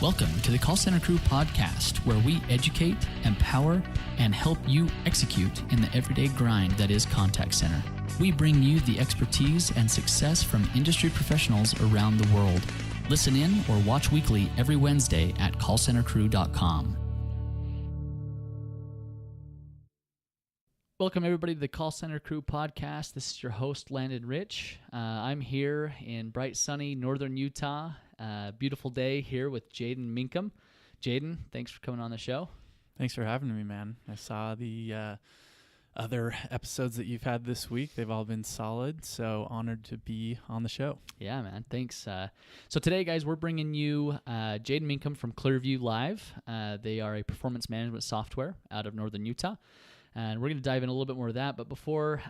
Welcome to the Call Center Crew podcast, where we educate, empower, and help you execute in the everyday grind that is contact center. We bring you the expertise and success from industry professionals around the world. Listen in or watch weekly every Wednesday at callcentercrew.com. Welcome, everybody, to the Call Center Crew podcast. This is your host, Landon Rich. I'm here in bright, sunny northern Utah. Beautiful day here with Jaden Minkum. Jaden, thanks for coming on the show. Thanks for having me, man. I saw the other episodes that you've had this week. They've all been solid, so honored to be on the show. Yeah, man. Thanks. So today, guys, we're bringing you Jaden Minkum from Clearview Live. They are a performance management software out of northern Utah. And we're going to dive in a little bit more of that. But before,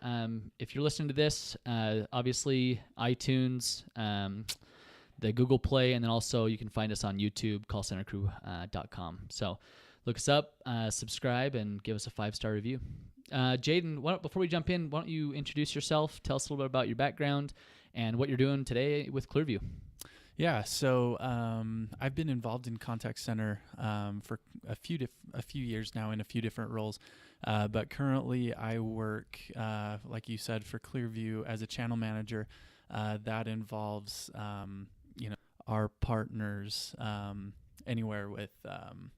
if you're listening to this, obviously iTunes, the Google Play, and then also you can find us on YouTube, callcentercrew.com. So look us up, subscribe, and give us a 5-star review. Jaden, before we jump in, why don't you introduce yourself, tell us a little bit about your background, and what you're doing today with Clearview. Yeah, so I've been involved in contact center for a few years now in a few different roles, but currently I work, like you said, for Clearview as a channel manager. That involves, our partners anywhere with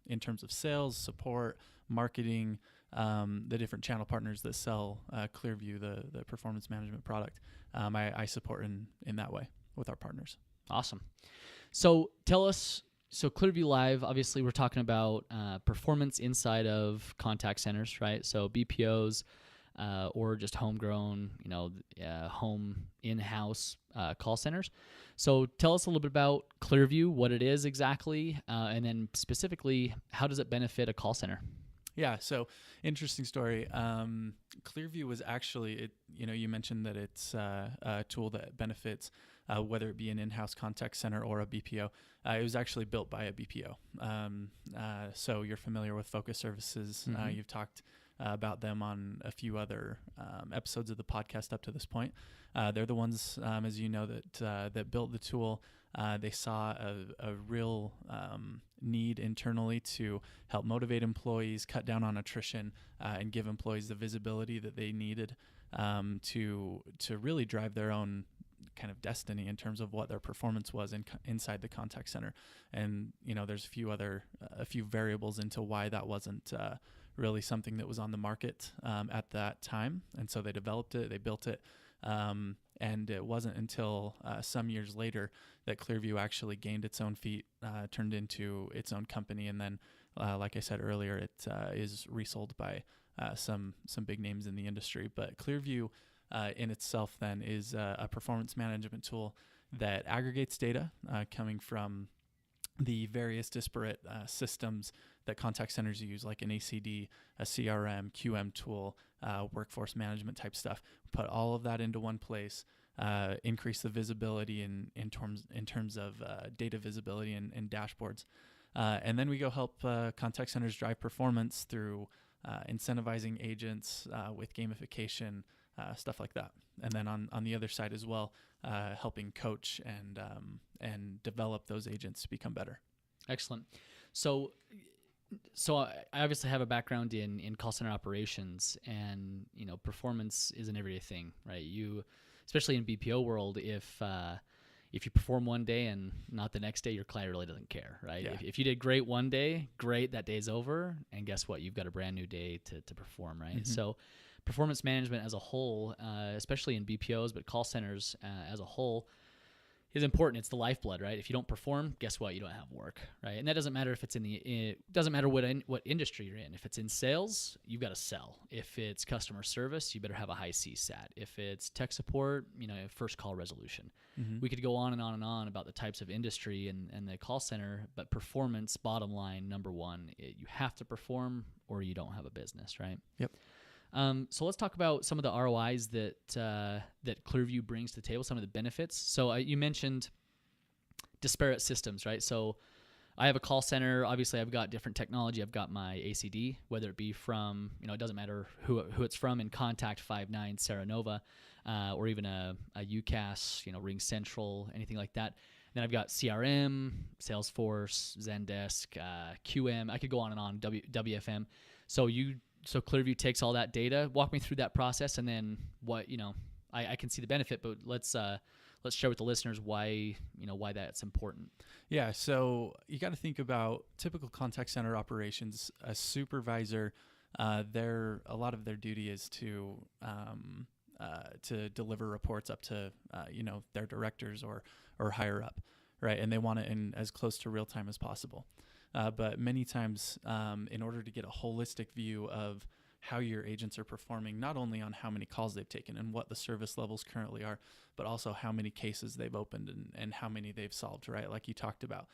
in terms of sales, support, marketing, the different channel partners that sell Clearview, the performance management product. I support in that way with our partners. Awesome. So tell us, Clearview Live, obviously we're talking about performance inside of contact centers, right? So BPOs or just homegrown, home in-house call centers. So tell us a little bit about Clearview, what it is exactly, and then specifically, how does it benefit a call center? Yeah, so interesting story. Clearview was actually, you mentioned that it's a tool that benefits whether it be an in-house contact center or a BPO. It was actually built by a BPO. So you're familiar with Focus Services. Mm-hmm. You've talked about them on a few other episodes of the podcast up to this point. They're the ones, as you know, that built the tool. They saw a real need internally to help motivate employees, cut down on attrition, and give employees the visibility that they needed to really drive their own kind of destiny in terms of what their performance was inside the contact center. And there's a few variables into why that wasn't really something that was on the market at that time. And so they developed it, they built it. And it wasn't until some years later that Clearview actually gained its own feet, turned into its own company. And then, like I said earlier, it is resold by some big names in the industry. But Clearview in itself then is a performance management tool that aggregates data coming from the various disparate systems that contact centers use, like an ACD, a CRM, QM tool, workforce management type stuff. Put all of that into one place, increase the visibility in terms of data visibility and dashboards. And then we go help contact centers drive performance through incentivizing agents with gamification, stuff like that. And then on the other side as well, helping coach and develop those agents to become better. Excellent. So I obviously have a background in call center operations, and performance is an everyday thing, right? Especially in BPO world, if you perform one day and not the next day, your client really doesn't care, right? Yeah. If you did great one day, great, that day's over, and guess what? You've got a brand new day to perform, right? Mm-hmm. So performance management as a whole, especially in BPOs, but call centers as a whole, is important. It's the lifeblood, right? If you don't perform, guess what? You don't have work, right? And that doesn't matter if it's it doesn't matter what industry you're in. If it's in sales, you've got to sell. If it's customer service, you better have a high CSAT. If it's tech support, first call resolution. Mm-hmm. We could go on and on and on about the types of industry and the call center, but performance, bottom line, number one, you have to perform or you don't have a business, right? Yep. So let's talk about some of the ROIs that Clearview brings to the table, some of the benefits. So you mentioned disparate systems, right? So I have a call center. Obviously, I've got different technology. I've got my ACD, whether it be from, it doesn't matter who it's from, in Contact 5.9, Serenova, or even a UCAS, Ring Central, anything like that. Then I've got CRM, Salesforce, Zendesk, QM. I could go on and on. WFM. So Clearview takes all that data. Walk me through that process, and then what I can see the benefit, but let's share with the listeners why that's important. Yeah, so you got to think about typical contact center operations. A supervisor, a lot of their duty is to deliver reports up to their directors or higher up, right? And they want it in as close to real time as possible. But many times, in order to get a holistic view of how your agents are performing, not only on how many calls they've taken and what the service levels currently are, but also how many cases they've opened and how many they've solved, right? Like you talked about,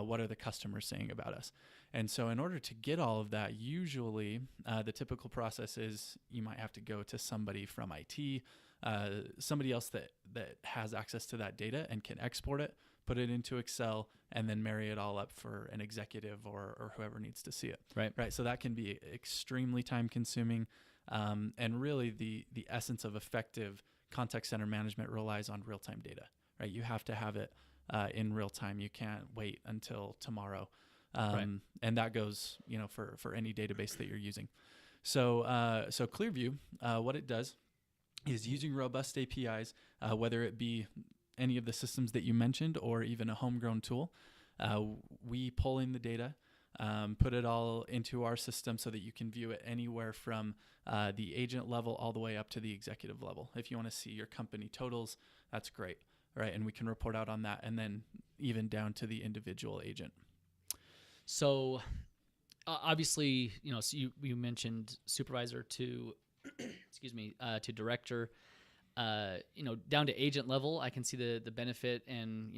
what are the customers saying about us? And so in order to get all of that, usually the typical process is you might have to go to somebody from IT, somebody else that has access to that data and can export it, put it into Excel, and then marry it all up for an executive or whoever needs to see it. Right. So that can be extremely time consuming. And really the essence of effective contact center management relies on real-time data, right? You have to have it in real time. You can't wait until tomorrow. And that goes, for any database that you're using. So Clearview, what it does is using robust APIs, whether it be any of the systems that you mentioned or even a homegrown tool, we pull in the data, put it all into our system so that you can view it anywhere from the agent level all the way up to the executive level. If you want to see your company totals, that's great, right? And we can report out on that, and then even down to the individual agent. So obviously, so you mentioned supervisor to, to director, down to agent level. I can see the benefit, and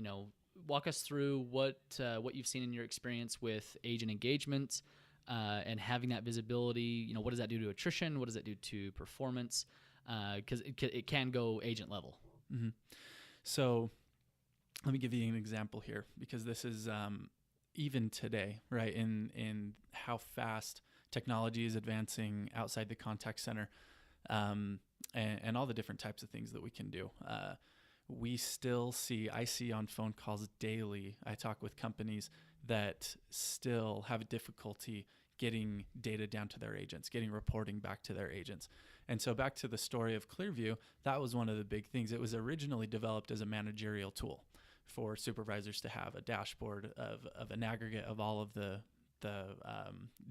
walk us through what you've seen in your experience with agent engagement and having that visibility. What does that do to attrition? What does that do to performance? Because it can go agent level. Mm-hmm. So let me give you an example here, because this is even today, right, in how fast technology is advancing outside the contact center, and all the different types of things that we can do. I see on phone calls daily, I talk with companies that still have difficulty getting data down to their agents, getting reporting back to their agents. And so back to the story of Clearview, that was one of the big things. It was originally developed as a managerial tool for supervisors to have a dashboard of an aggregate of all of the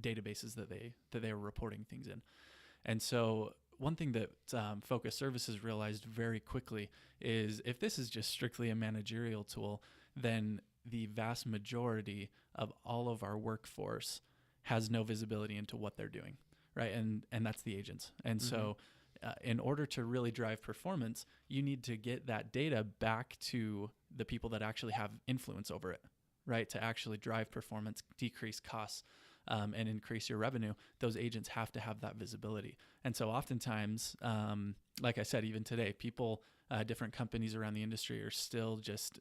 databases that they were reporting things in. And so one thing that Focus Services realized very quickly is if this is just strictly a managerial tool, then the vast majority of all of our workforce has no visibility into what they're doing, right? And that's the agents. And so in order to really drive performance, you need to get that data back to the people that actually have influence over it, right? To actually drive performance, decrease costs, and increase your revenue. Those agents have to have that visibility. And so oftentimes, like I said, even today, people, different companies around the industry are still just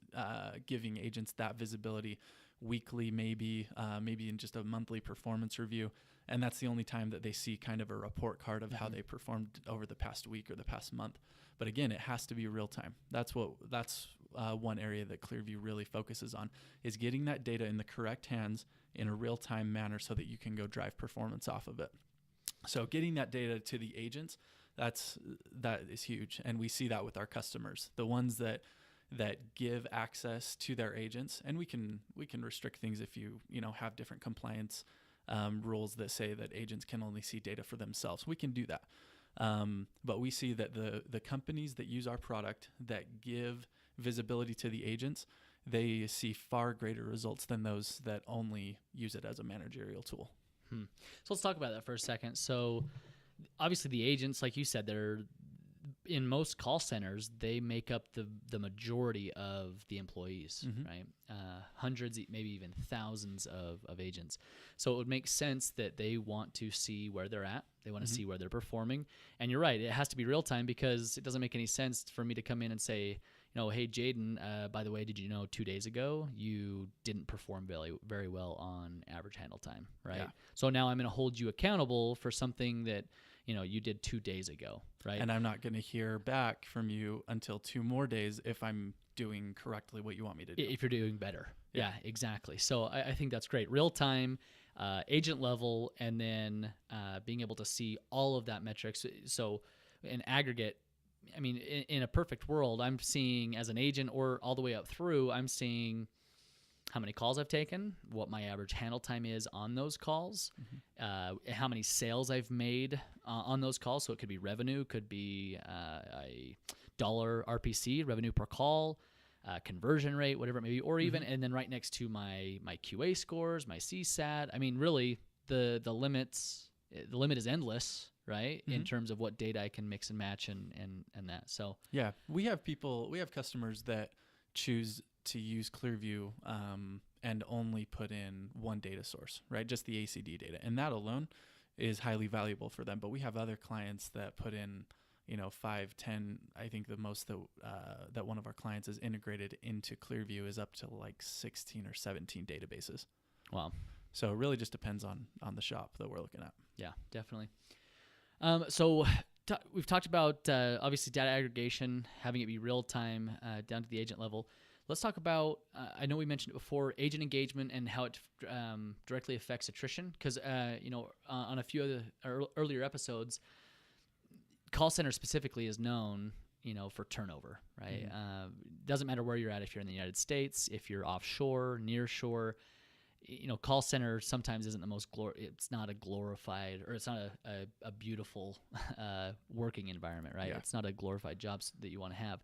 giving agents that visibility weekly, maybe in just a monthly performance review. And that's the only time that they see kind of a report card of how they performed over the past week or the past month. But again, it has to be real time. That's one area that Clearview really focuses on, is getting that data in the correct hands in a real time manner so that you can go drive performance off of it. So getting that data to the agents, that is huge. And we see that with our customers, the ones that give access to their agents. And we can restrict things if you have different compliance rules that say that agents can only see data for themselves. We can do that. But we see that the companies that use our product, that give visibility to the agents, they see far greater results than those that only use it as a managerial tool. So let's talk about that for a second. So obviously the agents, like you said, they're in most call centers, they make up the majority of the employees, right? Hundreds, maybe even thousands of agents. So it would make sense that they want to see where they're at. They want to see where they're performing. And you're right, it has to be real time, because it doesn't make any sense for me to come in and say, hey, Jaden, by the way, did you know 2 days ago you didn't perform very well on average handle time, right? Yeah. So now I'm going to hold you accountable for something that you did 2 days ago, right? And I'm not going to hear back from you until 2 more days if I'm doing correctly what you want me to do. If you're doing better. Yeah, exactly. So I think that's great. Real time, agent level, and then being able to see all of that metrics. So in aggregate, I mean, in a perfect world, I'm seeing as an agent or all the way up through, I'm seeing how many calls I've taken, what my average handle time is on those calls, how many sales I've made on those calls. So it could be revenue, could be a dollar RPC, revenue per call, conversion rate, whatever it may be, or even, and then right next to my QA scores, my CSAT. I mean, really, the limit is endless, right? In terms of what data I can mix and match and that. So yeah, we have customers that choose to use Clearview and only put in one data source, right? Just the ACD data. And that alone is highly valuable for them. But we have other clients that put in, 5, 10. I think the most that one of our clients is integrated into Clearview is up to like 16 or 17 databases. Wow. So it really just depends on the shop that we're looking at. Yeah, definitely. So we've talked about obviously data aggregation, having it be real time down to the agent level. Let's talk about, I know we mentioned it before, agent engagement and how it directly affects attrition. Because, on a few of the earlier episodes, call center specifically is known, for turnover, right? Doesn't matter where you're at, if you're in the United States, if you're offshore, near shore. Call center sometimes isn't the most it's not a glorified, or it's not a beautiful working environment, right? Yeah. It's not a glorified job that you want to have.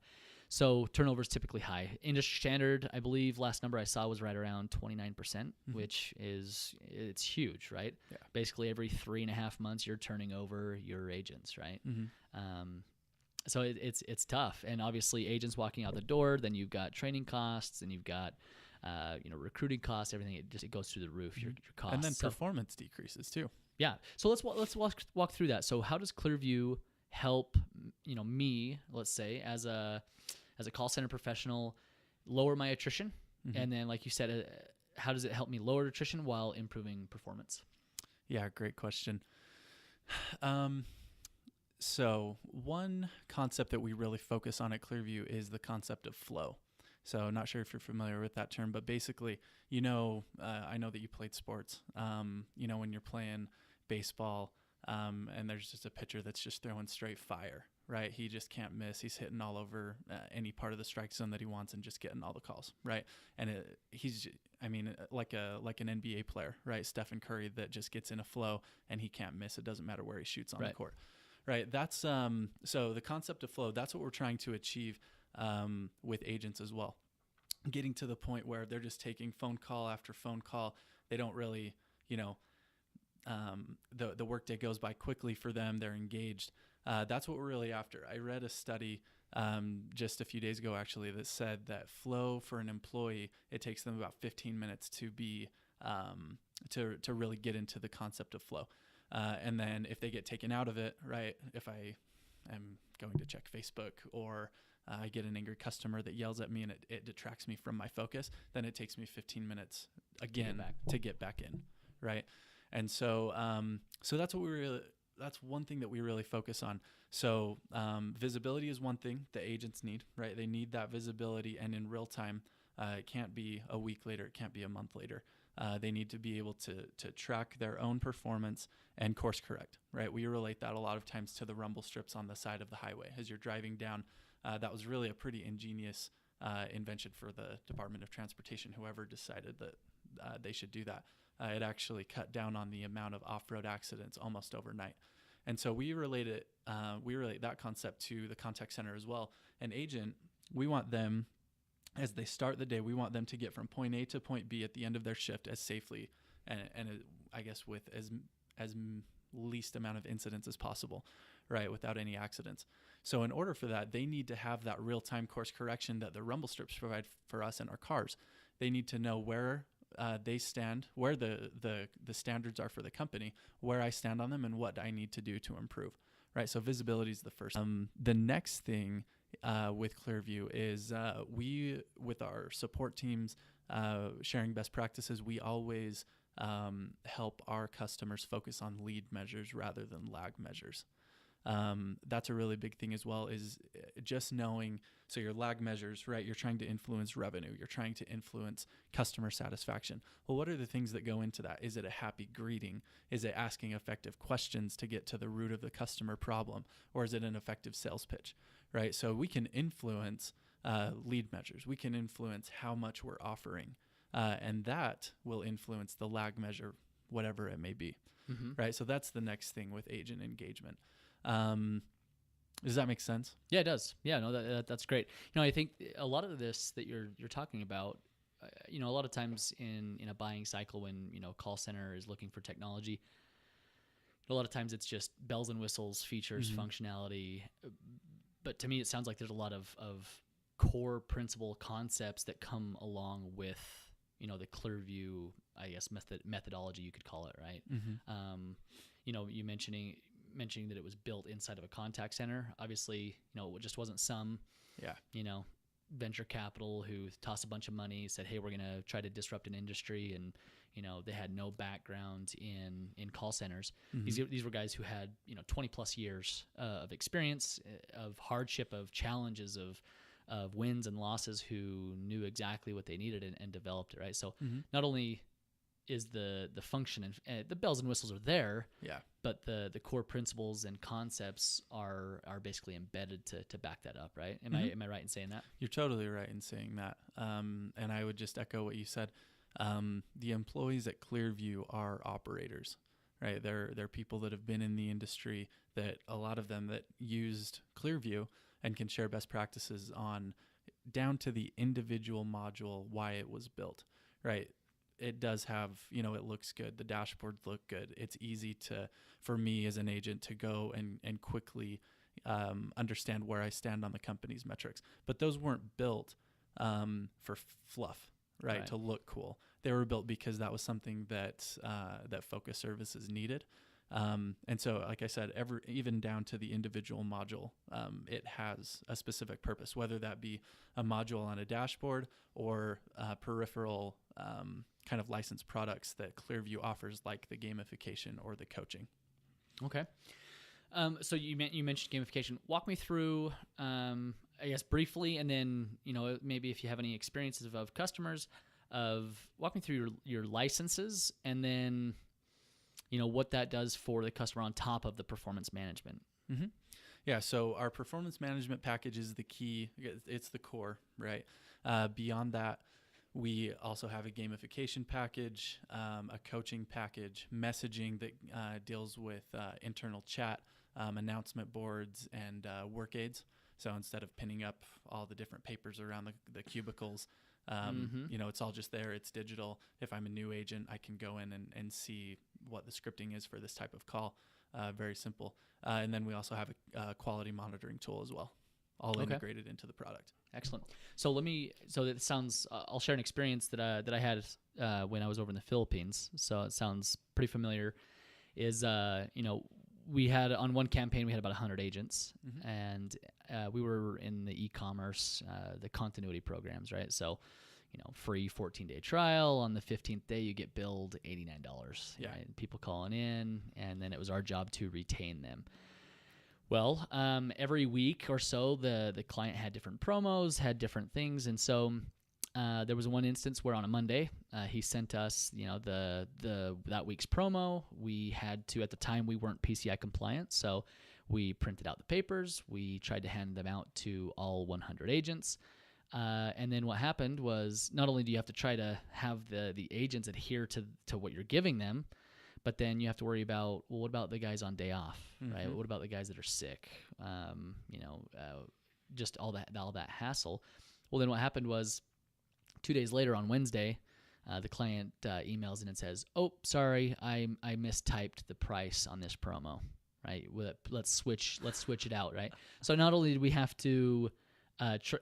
So turnover is typically high. Industry standard, I believe, last number I saw was right around 29%, which it's huge, right? Yeah. Basically, every 3.5 months, you're turning over your agents, right? So it's tough, and obviously, agents walking out the door. Then you've got training costs, and you've got recruiting costs. Everything it goes through the roof. Your costs, and then performance decreases too. Yeah. So let's walk through that. So how does Clearview help me, let's say, as a call center professional, lower my attrition? And then, like you said, how does it help me lower attrition while improving performance? Yeah, great question. So one concept that we really focus on at Clearview is the concept of flow. So not sure if you're familiar with that term, but basically, I know that you played sports. When you're playing baseball, and there's just a pitcher that's just throwing straight fire, right? He just can't miss. He's hitting all over any part of the strike zone that he wants and just getting all the calls, right? And he's like an NBA player, right? Stephen Curry that just gets in a flow and he can't miss. It doesn't matter where he shoots on the court, right? That's so the concept of flow. That's what we're trying to achieve with agents as well. Getting to the point where they're just taking phone call after phone call. They don't really, the workday goes by quickly for them. They're engaged. That's what we're really after. I read a study just a few days ago, actually, that said that flow for an employee, it takes them about 15 minutes to be to really get into the concept of flow. And then if they get taken out of it, right, if I am going to check Facebook or I get an angry customer that yells at me and it detracts me from my focus, then it takes me 15 minutes again to get back in, right? And so that's what that's one thing that we really focus on. So visibility is one thing the agents need, right? They need that visibility, and in real time. It can't be a week later. It can't be a month later. They need to be able to track their own performance and course correct, right? We relate that a lot of times to the rumble strips on the side of the highway as you're driving down. That was really a pretty ingenious invention for the Department of Transportation, whoever decided that they should do that. It actually cut down on the amount of off-road accidents almost overnight. And so we relate that concept to the contact center as well. An agent, we want them, as they start the day, we want them to get from point A to point B at the end of their shift as safely and I guess with as least amount of incidents as possible, right, without any accidents. So in order for that, they need to have that real-time course correction that the rumble strips provide for us in our cars. They need to know where they stand, where the standards are for the company, where I stand on them, and what I need to do to improve, right? So visibility is the first. The next thing with Clearview is we, with our support teams, sharing best practices, we always help our customers focus on lead measures rather than lag measures. That's a really big thing as well, is just knowing. So your lag measures, right? You're trying to influence revenue. You're trying to influence customer satisfaction. Well, what are the things that go into that? Is it a happy greeting? Is it asking effective questions to get to the root of the customer problem? Or is it an effective sales pitch, right? So we can influence lead measures. We can influence how much we're offering. And that will influence the lag measure, whatever it may be, right? So that's the next thing with agent engagement. Does that make sense? Yeah, it does. Yeah, no, that's great. I think a lot of this that you're talking about, a lot of times in a buying cycle when, call center is looking for technology, a lot of times it's just bells and whistles, features, functionality. But to me, it sounds like there's a lot of core principle concepts that come along with, the Clearview, I guess, methodology, you could call it, right? You mentioning that it was built inside of a contact center. Obviously, it just wasn't some, venture capital who tossed a bunch of money, said, hey, we're going to try to disrupt an industry. And, they had no background in call centers. These were guys who had, 20 plus years of experience, of hardship, of challenges, of wins and losses, who knew exactly what they needed and developed it, right? So not only is the function and the bells and whistles are there, but the core principles and concepts are basically embedded to back that up, right? Am I right in saying that? You're totally right in saying that. And I would just echo what you said. The employees at Clearview are operators, right? They're people that have been in the industry, that a lot of them that used Clearview and can share best practices on down to the individual module, why it was built, right? It does have, it looks good. The dashboards look good. It's easy for me as an agent to go and quickly understand where I stand on the company's metrics. But those weren't built for fluff, right? To look cool. They were built because that was something that Focus Services needed. And so, like I said, even down to the individual module, it has a specific purpose, whether that be a module on a dashboard or peripheral kind of licensed products that Clearview offers, like the gamification or the coaching. Okay. So you mentioned gamification. Walk me through, I guess, briefly, and then, maybe if you have any experiences of customers, walk me through your licenses, and then, what that does for the customer on top of the performance management. Yeah, so our performance management package is the key. It's the core, right? Beyond that, we also have a gamification package, a coaching package, messaging that deals with internal chat, announcement boards, and work aids. So instead of pinning up all the different papers around the cubicles, it's all just there. It's digital. If I'm a new agent, I can go in and see what the scripting is for this type of call. Very simple. And then we also have a quality monitoring tool as well, all integrated into the product. Excellent. So it sounds, I'll share an experience that I had when I was over in the Philippines. So it sounds pretty familiar. We had, on one campaign, we had about 100 agents, and we were in the e-commerce, the continuity programs, right? So, free 14-day trial. On the 15th day, you get billed $89. Yeah. Right? And people calling in, and then it was our job to retain them. Well, every week or so, the client had different promos, had different things, and so there was one instance where on a Monday, he sent us, that week's promo. We had to, at the time, we weren't PCI compliant, so we printed out the papers. We tried to hand them out to all 100 agents. And then what happened was, not only do you have to try to have the agents adhere to what you're giving them, but then you have to worry about, well, what about the guys on day off, right? What about the guys that are sick? Just all that hassle. Well, then what happened was, 2 days later on Wednesday, the client emails in and says, "Oh, sorry, I mistyped the price on this promo." Right? Let's switch it out. Right? So not only did we have to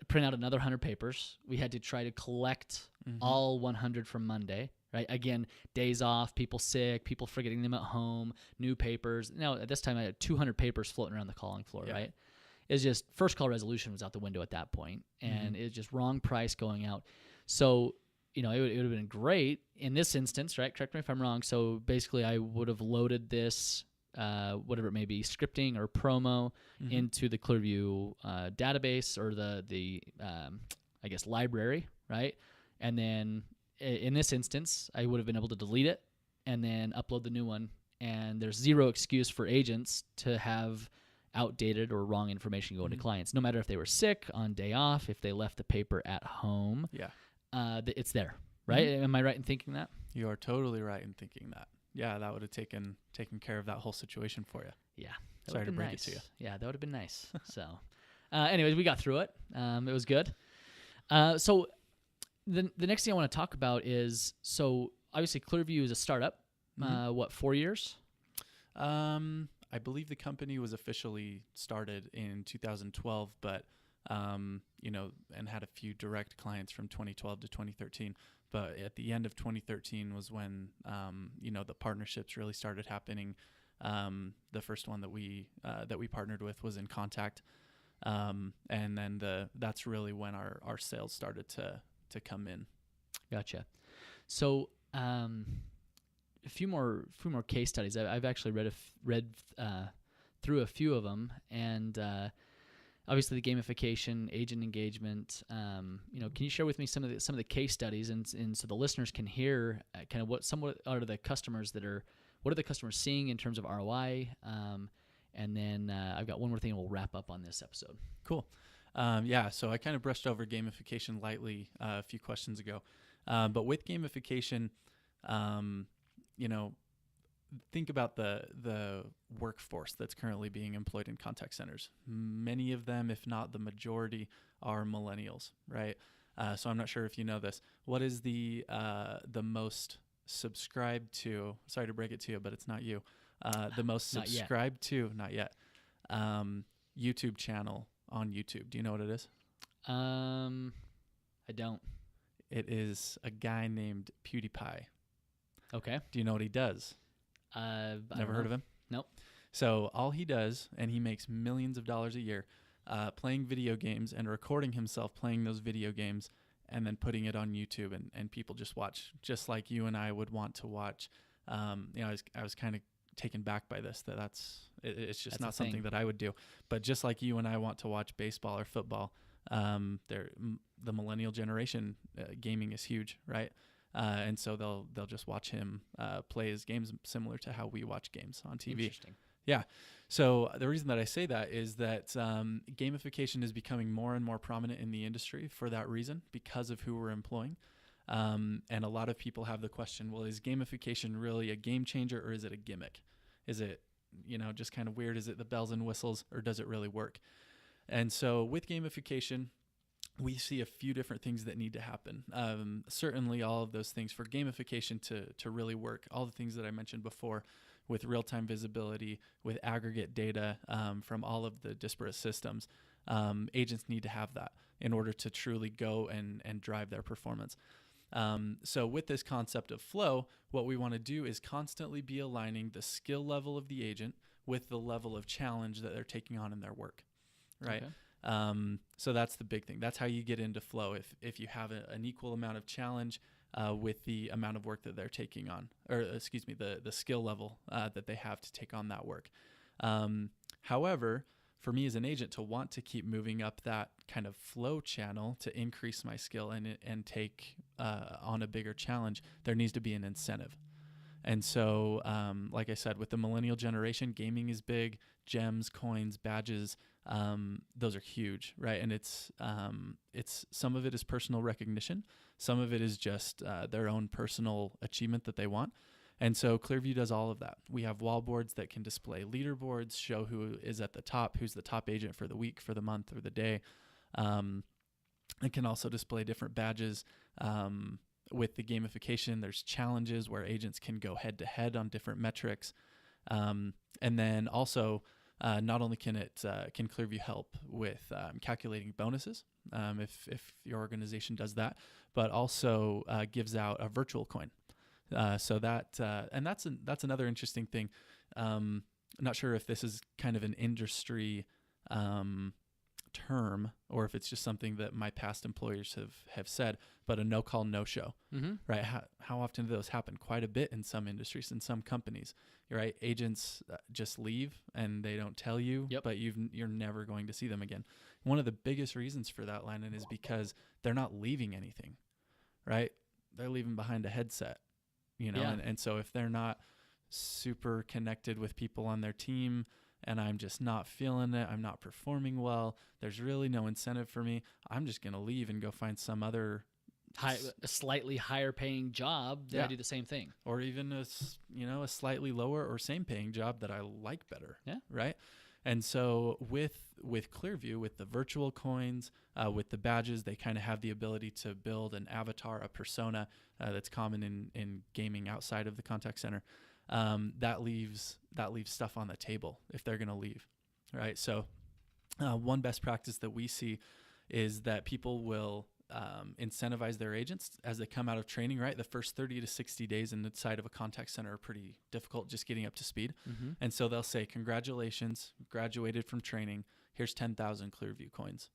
print out another 100 papers, we had to try to collect all 100 from Monday. Right? Again, days off, people sick, people forgetting them at home, new papers. Now at this time, I had 200 papers floating around the calling floor. Yeah. Right? It's just first call resolution was out the window at that point, and it's just wrong price going out. So, it would have been great in this instance, right? Correct me if I'm wrong. So basically I would have loaded this whatever it may be, scripting or promo into the Clearview database or the I guess library, right? And then in this instance, I would have been able to delete it and then upload the new one. And there's zero excuse for agents to have outdated or wrong information going to clients, no matter if they were sick, on day off, if they left the paper at home. Yeah. It's there, right? Am I right in thinking that? You are totally right in thinking that. Yeah, that would have taken care of that whole situation for you. Yeah. Sorry to break it to you. Yeah, that would have been nice. So, anyways, we got through it. It was good. So the next thing I want to talk about is, so obviously Clearview is a startup. 4 years? I believe the company was officially started in 2012, but and had a few direct clients from 2012 to 2013. But at the end of 2013 was when the partnerships really started happening. The first one that we partnered with was In Contact, and then that's really when our sales started to come in. Gotcha. So a few more case studies. I've actually read through a few of them, and obviously the gamification, agent engagement. Can you share with me some of the case studies, and so the listeners can hear kind of what are the customers what are the customers seeing in terms of ROI? And then I've got one more thing, and we'll wrap up on this episode. Cool. So I kind of brushed over gamification lightly a few questions ago, but with gamification, think about the workforce that's currently being employed in contact centers. Many of them, if not the majority, are millennials, right? So I'm not sure if you know this. What is the most subscribed to? Sorry to break it to you, but it's not you. The most subscribed to, not yet, YouTube channel on YouTube. Do you know what it is? I don't. It is a guy named PewDiePie. Okay. Do you know what he does? Never heard of him? Nope. So all he does, and he makes millions of dollars a year, playing video games and recording himself playing those video games and then putting it on YouTube, and people just watch, just like you and I would want to watch. I was kind of taken back by this, it's just not something that I would do. But just like you and I want to watch baseball or football, the millennial generation, gaming is huge, right? And so they'll just watch him play his games, similar to how we watch games on TV. Interesting. Yeah. So the reason that I say that is that gamification is becoming more and more prominent in the industry for that reason, because of who we're employing. And a lot of people have the question, well, is gamification really a game changer, or is it a gimmick? Is it, just kind of weird? Is it the bells and whistles, or does it really work? And so with gamification, we see a few different things that need to happen. Certainly all of those things for gamification to really work, all the things that I mentioned before, with real-time visibility, with aggregate data from all of the disparate systems, agents need to have that in order to truly go and drive their performance. So with this concept of flow, what we want to do is constantly be aligning the skill level of the agent with the level of challenge that they're taking on in their work, right? Okay. So that's the big thing. That's how you get into flow. If you have an equal amount of challenge with the amount of work that they're taking on, or the skill level that they have to take on that work. However, for me as an agent to want to keep moving up that kind of flow channel to increase my skill and take on a bigger challenge, there needs to be an incentive. And so, like I said, with the millennial generation, gaming is big. Gems, coins, badges, those are huge, right? And it's some of it is personal recognition. Some of it is just their own personal achievement that they want. And so Clearview does all of that. We have wall boards that can display leaderboards, show who is at the top, who's the top agent for the week, for the month, or the day. It can also display different badges. With the gamification, there's challenges where agents can go head-to-head on different metrics. And then also, not only can Clearview help with calculating bonuses, if your organization does that, but also gives out a virtual coin. So that's another interesting thing. I'm not sure if this is kind of an industry term or if it's just something that my past employers have said, but a no call, no show, right? How often do those happen? Quite a bit in some industries, in some companies, right? Agents just leave and they don't tell you, but you're never going to see them again. One of the biggest reasons for that, Landon, is because they're not leaving anything, right? They're leaving behind a headset, and so if they're not super connected with people on their team, and I'm just not feeling it, I'm not performing well, there's really no incentive for me, I'm just going to leave and go find some other a slightly higher paying job that I do the same thing. Or even a slightly lower or same paying job that I like better. Yeah. Right. And so with Clearview, with the virtual coins, with the badges, they kind of have the ability to build an avatar, a persona that's common in gaming outside of the contact center. That leaves stuff on the table if they're going to leave, right? So one best practice that we see is that people will incentivize their agents as they come out of training, right? The first 30 to 60 days inside of a contact center are pretty difficult, just getting up to speed. And so they'll say, congratulations, graduated from training. Here's 10,000 Clearview coins.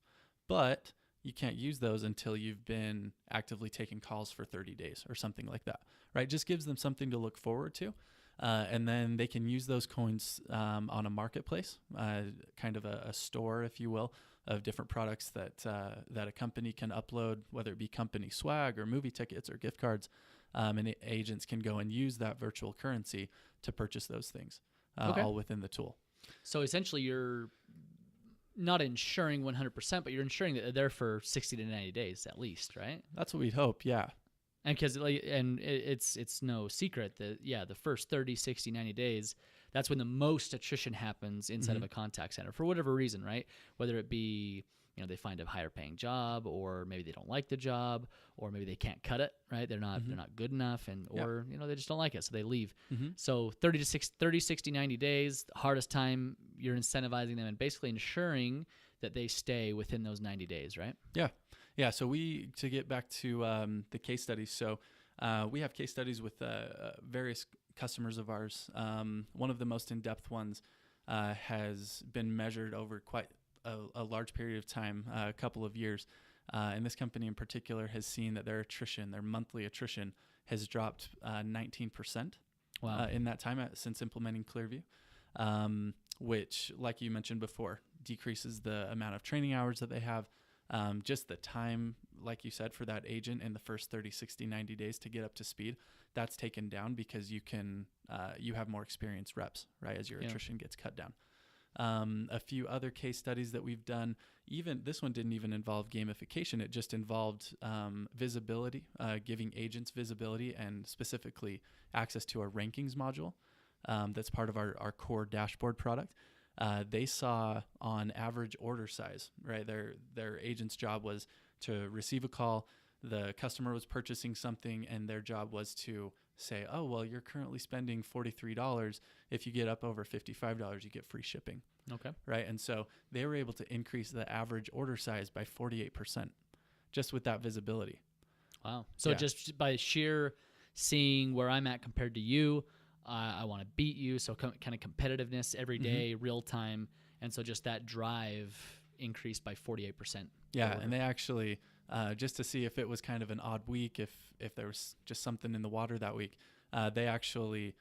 But you can't use those until you've been actively taking calls for 30 days or something like that, right? Just gives them something to look forward to. And then they can use those coins on a marketplace, kind of a store, if you will, of different products that a company can upload, whether it be company swag or movie tickets or gift cards. And agents can go and use that virtual currency to purchase those things, all within the tool. So essentially you're not insuring 100%, but you're ensuring that they're there for 60 to 90 days at least, right? That's what we'd hope, yeah. And because it's no secret that, the first 30, 60, 90 days, that's when the most attrition happens inside of a contact center for whatever reason, right? Whether it be, they find a higher paying job, or maybe they don't like the job, or maybe they can't cut it, right? They're not good enough, or they just don't like it, so they leave. So 30, 60, 90 days, hardest time, you're incentivizing them and basically ensuring that they stay within those 90 days, right? Yeah, so to get back to the case studies, so we have case studies with various customers of ours. One of the most in-depth ones has been measured over quite a large period of time, a couple of years. And this company in particular has seen that their monthly attrition has dropped 19% in that time since implementing Clearview, which, like you mentioned before, decreases the amount of training hours that they have. Just the time, like you said, for that agent in the first 30, 60, 90 days to get up to speed, that's taken down because you have more experienced reps, right, as your attrition gets cut down. A few other case studies that we've done, even this one didn't even involve gamification. It just involved visibility, giving agents visibility and specifically access to a rankings module that's part of our core dashboard product. They saw on average order size, right? Their agent's job was to receive a call. The customer was purchasing something, and their job was to say, oh, well, you're currently spending $43. If you get up over $55, you get free shipping. Okay. Right. And so they were able to increase the average order size by 48% just with that visibility. Wow. So just by sheer seeing where I'm at compared to you, I want to beat you. So kind of competitiveness every day, real time. And so just that drive increased by 48%. Yeah. And they actually, just to see if it was kind of an odd week, if there was just something in the water that week, they actually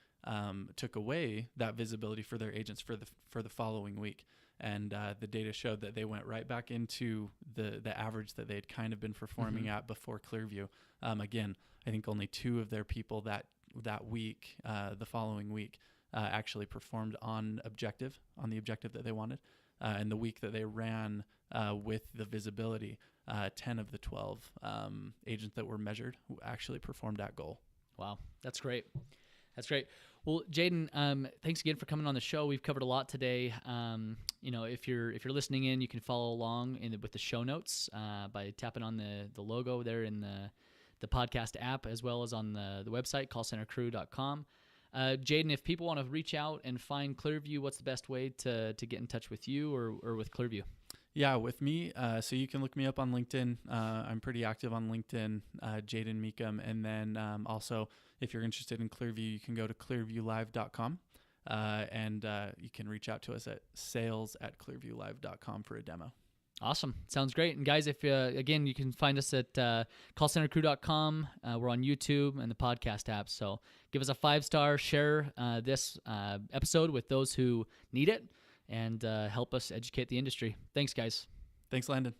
took away that visibility for their agents for the following week. And the data showed that they went right back into the average that they had kind of been performing at before Clearview. Again, I think only 2 of their people that week, the following week, actually performed on the objective that they wanted. And the week that they ran with the visibility, 10 of the 12 agents that were measured actually performed at goal. Wow, that's great. That's great. Well, Jaden, thanks again for coming on the show. We've covered a lot today. If you're listening in, you can follow along with the show notes by tapping on the logo there in the podcast app, as well as on the website, callcentercrew.com. Jaden, if people want to reach out and find Clearview, what's the best way to get in touch with you or with Clearview? Yeah, with me. So you can look me up on LinkedIn. I'm pretty active on LinkedIn, Jaden Meekum. And then also, if you're interested in Clearview, you can go to clearviewlive.com and you can reach out to us at sales@clearviewlive.com for a demo. Awesome. Sounds great. And guys, if again, you can find us at callcentercrew.com. We're on YouTube and the podcast apps. So give us a 5-star, share this episode with those who need it, and help us educate the industry. Thanks, guys. Thanks, Landon.